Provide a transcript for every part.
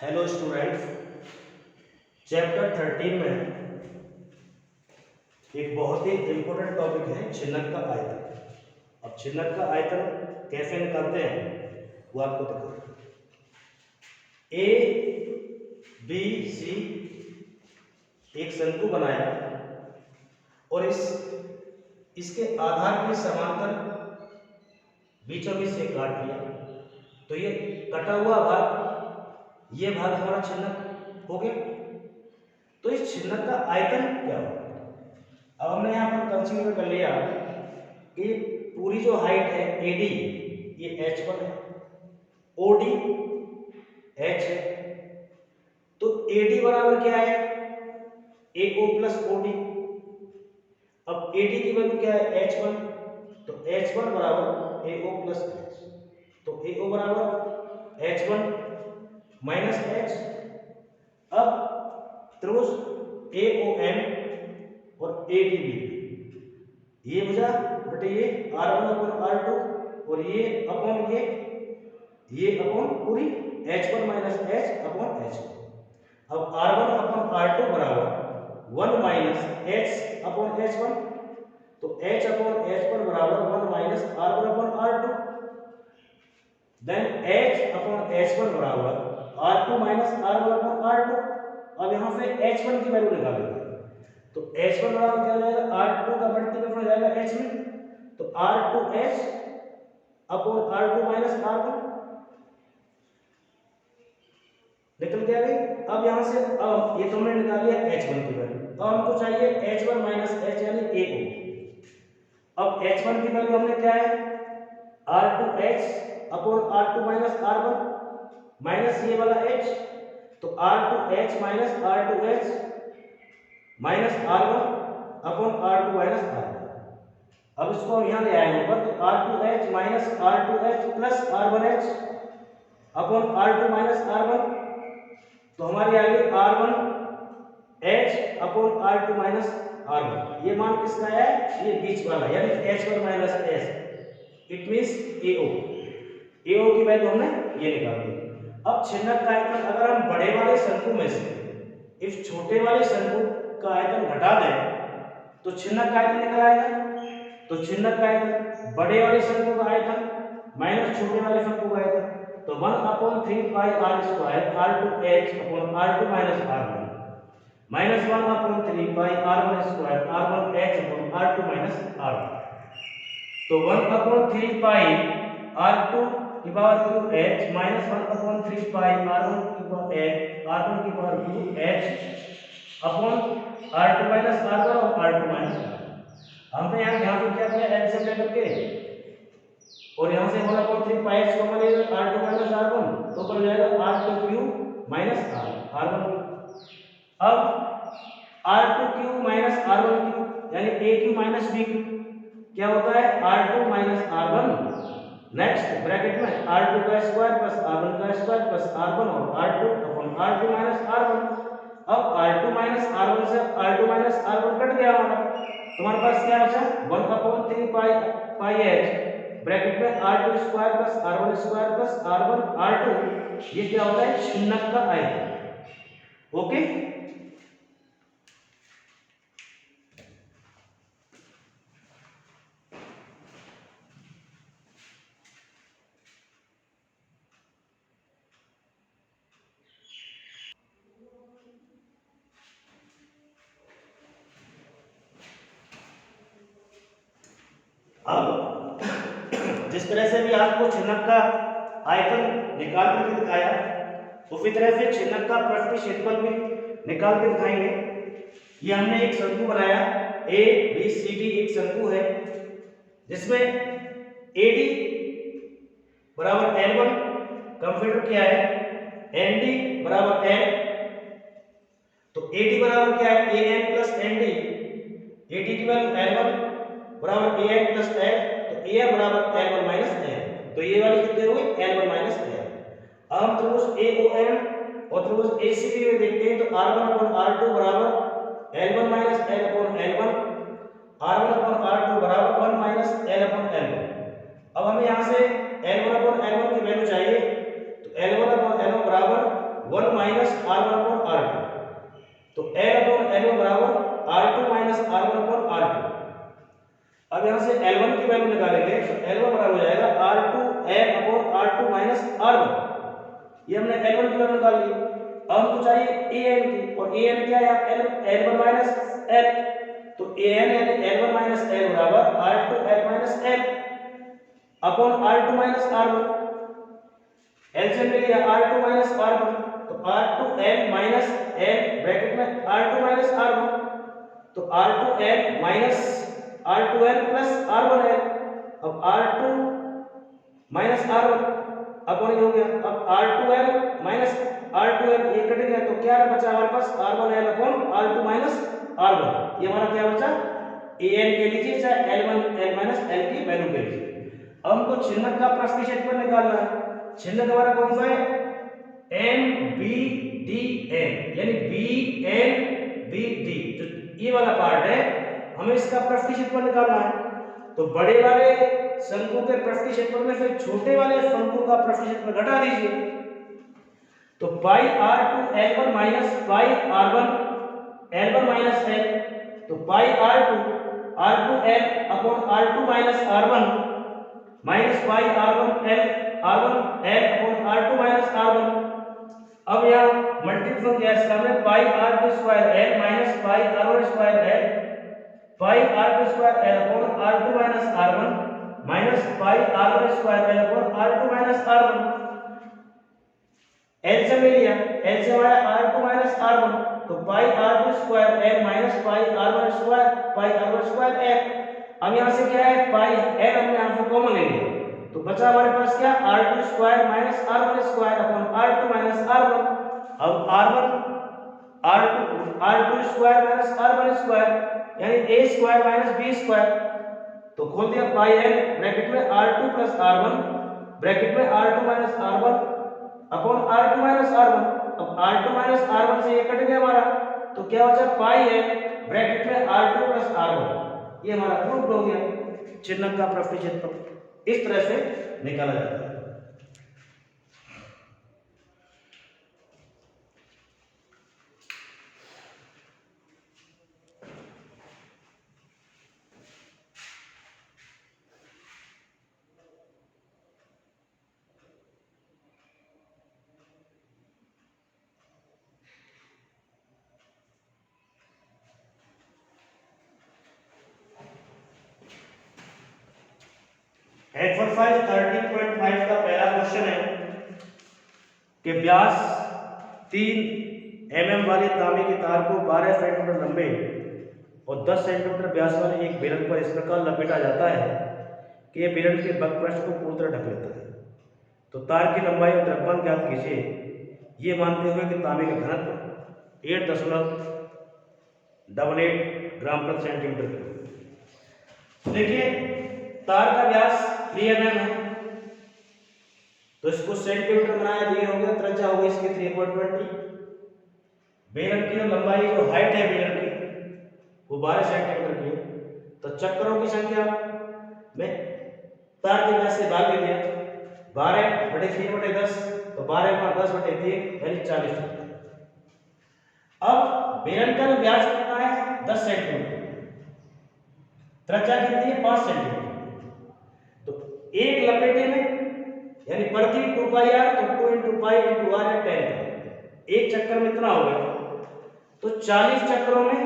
Hello students, chapter 13 में एक बहुत ही इम्पोर्टेंट टॉपिक है छिन्नक का आयतन। अब छिन्नक का आयतन कैसे निकालते हैं वो आपको दिखाऊंगा। ए बी सी एक शंकु बनाया और इसके आधार के समांतर बीचों बीच से काट लिया, तो ये कटा हुआ भाग, ये भाग हमारा छिन्नक हो गया। तो इस छिन्नक का आयतन क्या होगा? अब हमने यहाँ पर कंसीडर कर लिया कि पूरी जो हाइट है AD ये H1 है, OD H है, तो AD बराबर क्या है? AO plus OD। अब AD की वैल्यू क्या है? H1, तो H1 बराबर AO प्लस H, तो AO बराबर H1 माइनस H। अब त्रिभुज AOM और ADB ये भुजा बटे ये R1 अपॉन R2 और ये अपॉन ये अपॉन पूरी H1 minus H upon H2। अब R1 अपॉन R2 बराबर 1 माइनस H अपॉन H1, तो H अपॉन H1 बराबर 1 minus R1 upon R2, then H upon H1 बराबर R2 minus R1 upon R2। अब यहाँ से H1 की वैल्यू निकालेंगे, तो H1 बराबर क्या हो जाएगा? R2 का मल्टीप्लिकेशन हो जाएगा H में, तो R2H upon R2 minus R1 निकल के आ गई। अब यहाँ से अब ये तो हमने निकाल लिया H1 की वैल्यू, अब हमको चाहिए H1 माइनस H यानी AO। अब H1 की वैल्यू हमने क्या है? R2H upon R2 minus R1 minus ये वाला H, तो R2H minus R2H minus R1 upon R2 minus R1। अब इसको हम यहाँ ले आए ऊपर, तो R2H minus R2H plus R1H upon R2 minus R1, तो हमारी आ गई R1H upon R2 minus R1। ये मान किसका है? ये बीच वाला यानी H1 minus H, it means AO। AO की वैल्यू हमने ये निकाल दी। अब छिन्नक का आयतन अगर हम बड़े वाले शंकु में से इस छोटे वाले शंकु का आयतन घटा दें तो छिन्नक का आयतन निकल आएगा। तो छिन्नक का आयतन बड़े वाले शंकु का आयतन माइनस छोटे वाले शंकु का आयतन, तो 1/3 पाई r square R2H upon R2 minus R1 minus 1/3 पाई R1 square R1H upon R2 minus R1, तो 1/3 पाई R2 की पावर 2H माइनस 1/3 पाई R1 की पावर H R1 की power 2H upon R2 minus R1 और R2 माइनस R1। हमने यहाँ पे क्या किया? एलसीएम लेकर के और यहाँ से 1/3 पाई x कॉमन ले R2 माइनस R1, तो ऊपर जाएगा R2 क्यूब माइनस R1। अब R2 cube minus R1 cube यानी A cube minus B cube क्या होता है? R2 minus R1, next bracket में R2 का स्क्वायर प्लस R1 का स्क्वायर प्लस R1 और R2 upon R2 minus R1। अब R2 माइनस R1 से R2 माइनस R1 कट गया हमारा, तुम्हारे पास क्या बचा? 1/3 पाई h ब्रैकेट में R2 square plus R1 square plus R1 R2, ये क्या होता है? छिन्नक का आयतन। ओके, अब जिस तरह से भी आपको छिन्नक का आयतन निकाल कर दिखाया, उसी तरह से छिन्नक का पृष्ठीय क्षेत्रफल भी निकाल के दिखाएंगे। ये हमने एक शंकु बनाया, ABCD एक शंकु है जिसमें AD बराबर L1 कंसीडर किया है, ND बराबर N, तो AD बराबर क्या है? AN प्लस ND, AD की वैल्यू L1 बराबर AN प्लस L, तो AN बराबर L1 माइनस N, तो ये वाली कितनी हो गई? L1 minus N। अब हम त्रिभुज AOM और त्रिभुज ACB में देखते हैं, तो R1 अपॉन R2 बराबर L1 minus L upon L1, R1 upon R2 बराबर 1 माइनस L अपॉन L1। अब हमें यहाँ से L1 अपॉन L1 की वैल्यू चाहिए, तो L1 अपॉन L1 बराबर 1 माइनस R1 अपॉन R2। तो L अपॉन L1 बराबर R2 minus R1 upon R2। अब यहां से L1 की वैल्यू निकालेंगे तो L1 बराबर हो जाएगा R2 L upon R2 minus R1। ये हमने L1 की वैल्यू निकाल ली। अब हमको चाहिए AN की, और AN क्या है? L1 minus L। तो AN यानी L1 माइनस L बराबर R2 L minus L upon R2 minus R1। LCM ले लिया R2 माइनस R1, तो R2 L minus L bracket में R2 माइनस R1, तो R2 L minus R2 L plus R1 L। अब R2 minus R1 upon ये हो गया। अब R2 L minus R2 L ये कट गया, तो क्या बचा हमारे पास? R1 L upon R2 minus R1। ये हमारा क्या बचा? AN के लीजिए चाहे L1 L माइनस L की वैल्यू के लीजिए। अब हमको चिन्ह का प्रश्न क्षेत्रफल निकालना है। चिन्ह हमारा कौन सा है? MBDN, यानी BNBD, जो ये वाला पार्ट है, हमें इसका पृष्ठ क्षेत्रफल निकालना है। तो बड़े वाले शंकु के पृष्ठ क्षेत्रफल में से छोटे वाले शंकु का पृष्ठ क्षेत्रफल घटा दीजिए। तो पाई R2 L1 minus pi R1 L1 minus L, तो पाई R2 L upon R2 minus R1 minus pi R1 L upon R2 minus R1। अब यहाँ मल्टीप्लिकेशन क्या है इसका? हमने पाई R2 square L minus pi R1 square L, पाई R2 square L upon R2 minus R1 minus pi R1 square L upon R2 minus R1। L से ले लिया, L से आया R2 माइनस R1, तो पाई R2 square L minus pi R1 square L। अब यहाँ से क्या है? पाई L हमने यहाँ से कॉमन ले लिया, तो बचा हमारे पास क्या? R2 square minus R1 square upon R2 minus R1। अब R2 square minus R1 square यानी A square minus B square. तो खोल दिया पाई L ब्रैकेट में R2 प्लस R1 ब्रैकेट में R2 minus R1 upon R2 minus R1। अब R2 minus R1 से ये कट गया हमारा, तो क्या बचा? पाई L ब्रैकेट में R2 प्लस R1। ये हमारा प्रूफ हो गया चिन्ह का पृष्ठ क्षेत्रफल। इस तरह से निकाला जाता है। एक्सरसाइज 13.5 का पहला क्वेश्चन है कि व्यास 3 mm वाले तांबे के तार को 12 सेंटीमीटर लंबे और 10 सेंटीमीटर व्यास वाले एक बेलन पर इस प्रकार लपेटा जाता है कि यह बेलन के बकपृष्ठ को पूरी तरह ढक लेता है। तो तार की लंबाई और द्रव्यमान ज्ञात कीजिए, ये मानते हुए कि तांबे का घनत्व 8.88 ग्राम प्रति सेंटीमीटर। देखिए तार का व्यास 3 mm है, तो इसको सेंटीमीटर बनाया दिए हो गया, त्रिज्या हो गई इसकी 3.20। बेलन की जो लंबाई जो हाइट है बेलन की वो 12 सेंटीमीटर की है। तो चक्रों की संख्या में तार के व्यास से भाग दे दिया, 12/3/10, तो 12/10/3 यानी 40 चक्र। अब बेलन का व्यास कितना है? 10 सेंटीमीटर, त्रिज्या कितनी है? 5 सेंटीमीटर। एक लपेटे में यानी प्रति 2 पाई r, तो 2 × पाई × r है 10। एक चक्कर में इतना हो गया, तो 40 चक्रों में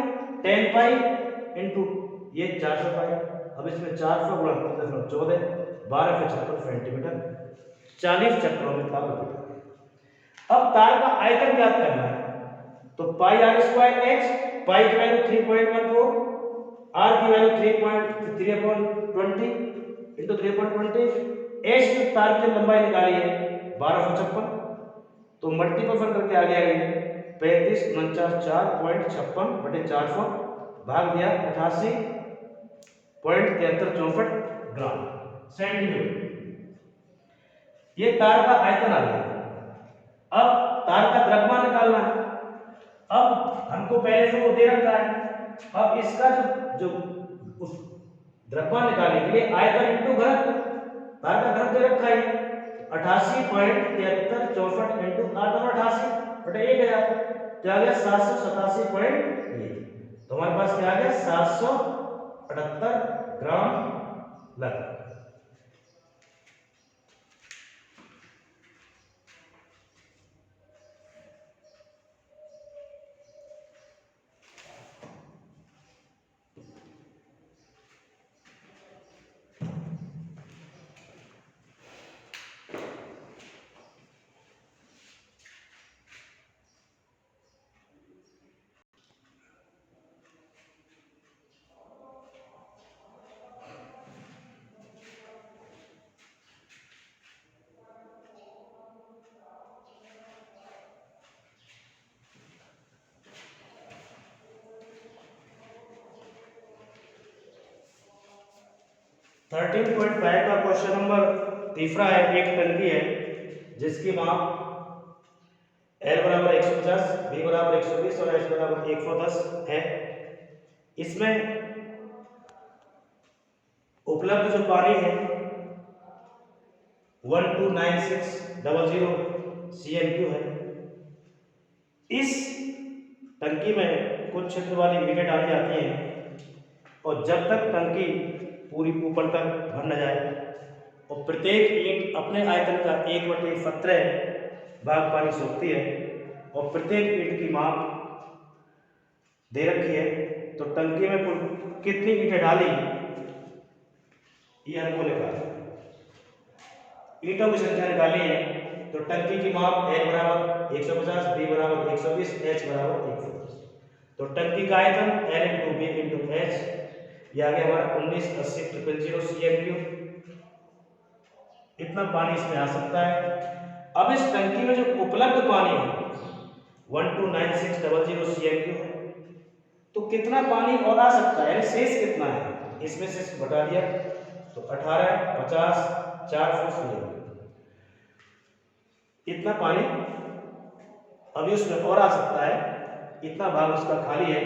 10 पाई इंटू ये 400 पाई। अब इसमें 400 गुणा 14 12 × 56 सेंटीमीटर 40 चक्रों में तार लपेटा। अब तार का आयतन ज्ञात करना है, तो पाई r स्क्वायर x, पाई की वैल्यू 3.14, r की वैल्यू 3/20 इंटू 3.20, एच की तार की लंबाई निकाली है 1256, तो मल्टीपल करके आ गया ये 35 49 4.56/400 भाग दिया 88.7364 ग्राम सेंटीमीटर। ये तार का आयतन आ गया। अब तार का द्रव्यमान निकालना है। अब हमको पहले से वो दे रखा है, अब इसका जो द्रव्यमान निकालने के लिए आयतन इंटू घनत्व, तार का घनत्व दे रखा है 88.7364 इंटू 888, बटे 1000, क्या आ गया 787.1। तो हमारे पास क्या आ गया 778 ग्राम लगभग। 13.5 का क्वेश्चन नंबर तीसरा है। एक टंकी है जिसकी माप L बराबर 150, B बराबर 120 और H बराबर 110 है। इसमें उपलब्ध जो पानी है 129600 CMQ है। इस टंकी में कुछ क्षेत्र वाली ईंटें डाली जाती हैं और जब तक टंकी पूरी ऊपर तक भर न जाए और प्रत्येक ईंट अपने आयतन का 1/17 भाग पानी सोखती है और प्रत्येक ईंट की माप दे रखी है। तो टंकी में कुल कितनी ईंटें डाली ये हमको लिखा है। ईंटों की संख्या निकाली है। तो टंकी की माप L बराबर 150, B बराबर 120, H बराबर 110। तो टंकी का आयतन L × B × H ये आ गया हमारा 198000 CMQ। इतना पानी इसमें आ सकता है। अब इस टंकी में जो उपलब्ध पानी है 129600 CMQ है। तो कितना पानी और आ सकता है, यानी शेष कितना है, इसमें से घटा दिया तो 18, 50, 416 इतना पानी अभी उसमें और आ सकता है। इतना भाग उसका खाली है।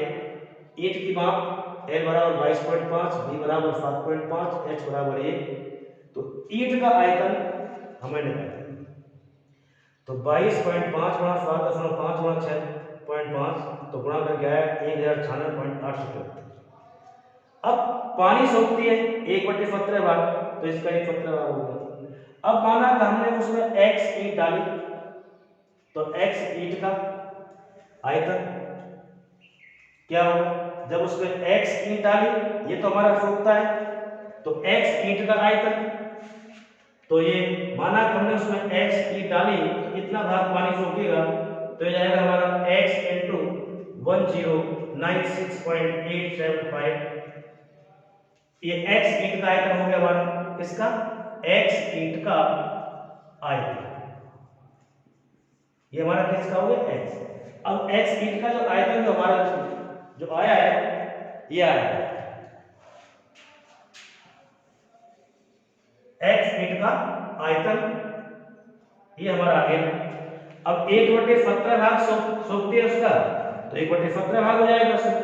ईंट की माप L बराबर 22.5, B बराबर 7.5, H बराबर 1। तो ईंट का आयतन हमें निकालना है। तो 22.5 गुणा 7.5 गुणा 6.5 तो गुणा करके आया 1096.8 अब पानी सोखती है 1/17 भाग, तो इसका 1/17 भाग हो गया। अब माना कि हमने उसमें x ईंट डाली तो x ईंट का आयतन क्या होगा, जब उसमें x ईंट डाली ये तो हमारा सोखता है तो x ईंट का आयतन, तो ये माना कि हमने उसमें x ईंट डाली तो इतना भाग पानी सोखेगा तो ये जाएगा हमारा x × 1096875। ये x ईंट का आयतन हो गया हमारा किसका, x ईंट का आयतन। ये हमारा किसका हो गया x। अब x ईंट का जो आयतन जो हमारा जो आया है ये आया है x ईंट का आयतन, ये हमारा आ गया। अब 1/17 भाग सोखती है उसका तो 1/17 भाग हो जाएगा उसमें।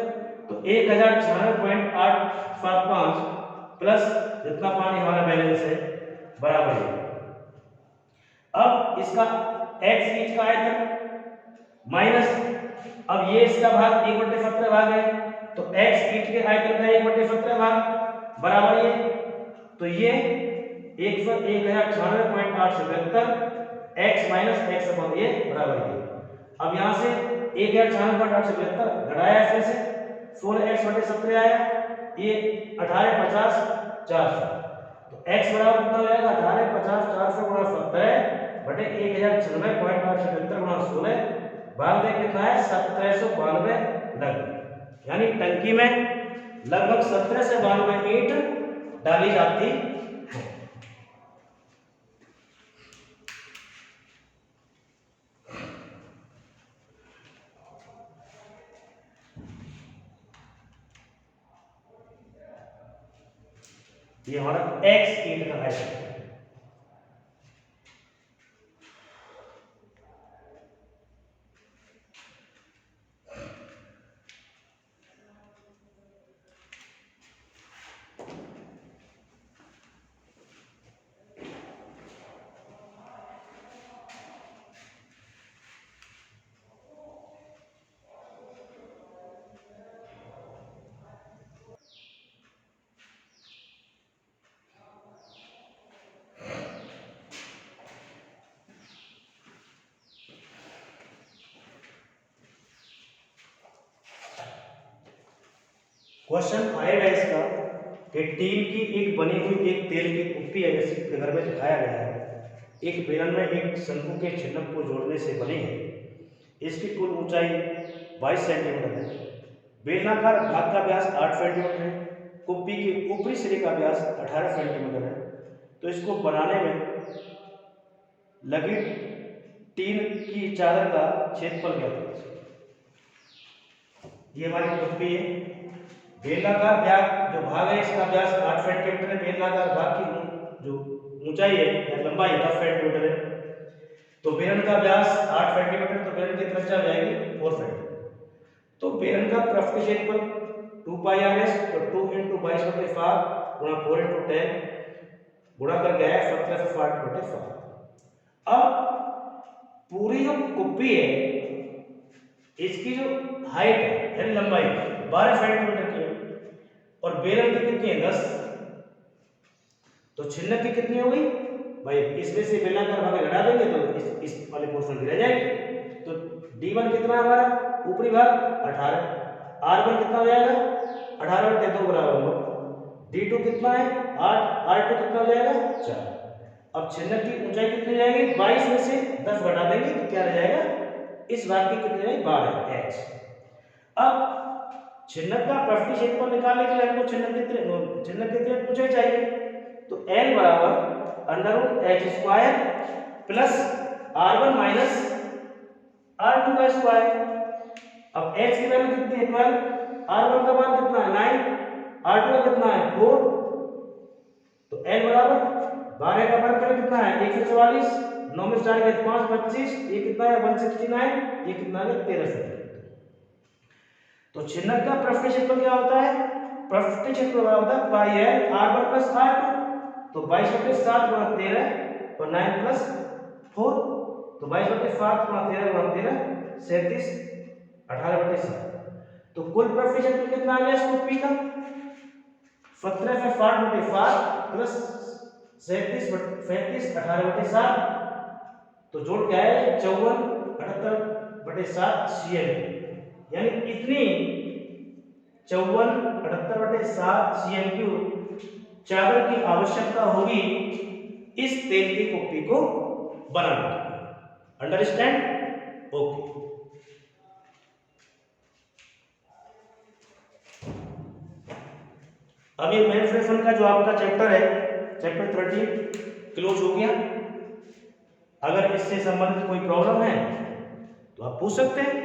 तो 1096.875 प्लस जितना पानी हमारा बैलेंस है बराबर है। अब इसका x ईंट का आयतन माइनस, अब ये इसका भाग 1/17 भाग है तो x ईंट के आयतन का 1/17 भाग बराबर ये, तो ये 1096.877 x माइनस x अपॉन ये बराबर है। अब यहाँ से 1096.877 घटाया इसमें से 16x/17 आया, ये 18, 50, 400 तो x बराबर कितना हो जाएगा 18, 50, 400 गुणा 17 बटे 1096.877 गुणा 16 भाग दे कितना है 1792 लगभग। यानी टंकी में लगभग 17 से 92 ईंट डाली जाती है। ये हमारा x ईंट का आयतन है। क्वेश्चन आएगा इसका कि टीन की एक बनी हुई एक तेल की कुप्पी है, जैसे फिगर में दिखाया गया है, एक बेलन में एक शंकु के छिन्नक को जोड़ने से बनी है। इसकी कुल ऊंचाई 22 सेंटीमीटर है। बेलनाकार भाग का व्यास 8 सेंटीमीटर है। कुप्पी के ऊपरी सिरे का व्यास 18 सेंटीमीटर है। तो इसको बनाने में लगी टीन की चादर का क्षेत्रफल क्या था? ये हमारी कुप्पी है। बेलनाकार भाग जो भाग है इसका व्यास 8 सेंटीमीटर है। बेलनाकार भाग की जो ऊंचाई है या लंबाई 10 सेंटीमीटर है। तो बेलन का व्यास 8 सेंटीमीटर, तो बेलन की त्रिज्या हो जाएगी 4 सेंटीमीटर। तो बेलन का पृष्ठ क्षेत्रफल 2 पाई आर एस, तो 2 × 22/5 गुणा 4 × 10 गुणा करके आया 17/5/5। अब पूरी जो कुप्पी है इसकी जो हाइट है यानी लंबाई 12 सेंटीमीटर की है और बेलन की कितनी है 10, तो छिन्नक की कितनी हो गई भाई? इसमें से बेलनाकार भाग घटा देंगे तो इस वाले पोर्शन की रह जाएगी। तो D1 कितना है हमारा ऊपरी भाग 18, R1 कितना हो जाएगा 18/2 बराबर 9, D2 कितना है 8, R2 कितना हो जाएगा 4। अब छिन्नक की ऊंचाई कितनी हो जाएगी? 22 में से 10 घटा देंगे तो क्या रह जाएगा? इस भाग की कितनी रहेगी 12 h। अब छिन्नक का पृष्ठीय क्षेत्रफल निकालने के लिए हमको छिन्नक की ऊंचाई चाहिए, तो L बराबर √h² plus R1 minus R2 का स्क्वायर। अब h की वैल्यू कितनी है 12, R1 का मान कितना है 9, R2 का कितना है 4, तो L बराबर 12 का वर्ग करें कितना है 144, 9 में 4 गए 5 25, ये कितना है 169, ये कितना है 13 सेंटीमीटर। तो छिन्नक का पृष्ठीय क्षेत्रफल क्या होता है? पृष्ठीय क्षेत्रफल होता है पाई L R1 प्लस R2, तो 22/7 गुणा 13 और 9 प्लस 4, तो 22/7 गुणा 13 गुणा 13 37, 18/7। तो कुल पृष्ठीय क्षेत्रफल कितना आ गया इस कुप्पी का? 17/5/5 प्लस 37 18/7, तो जोड़ क्या है 54 78/7 cm, यानी इतनी 54 78/7 cm चादर की आवश्यकता होगी इस तेल की कुप्पी को बनाने के लिए। अंडरस्टैंड? ओके। अब ये मेन फ्रैक्शन का जो आपका चैप्टर है, चैप्टर 13 क्लोज हो गया। अगर इससे संबंधित कोई प्रॉब्लम है तो आप पूछ सकते हैं।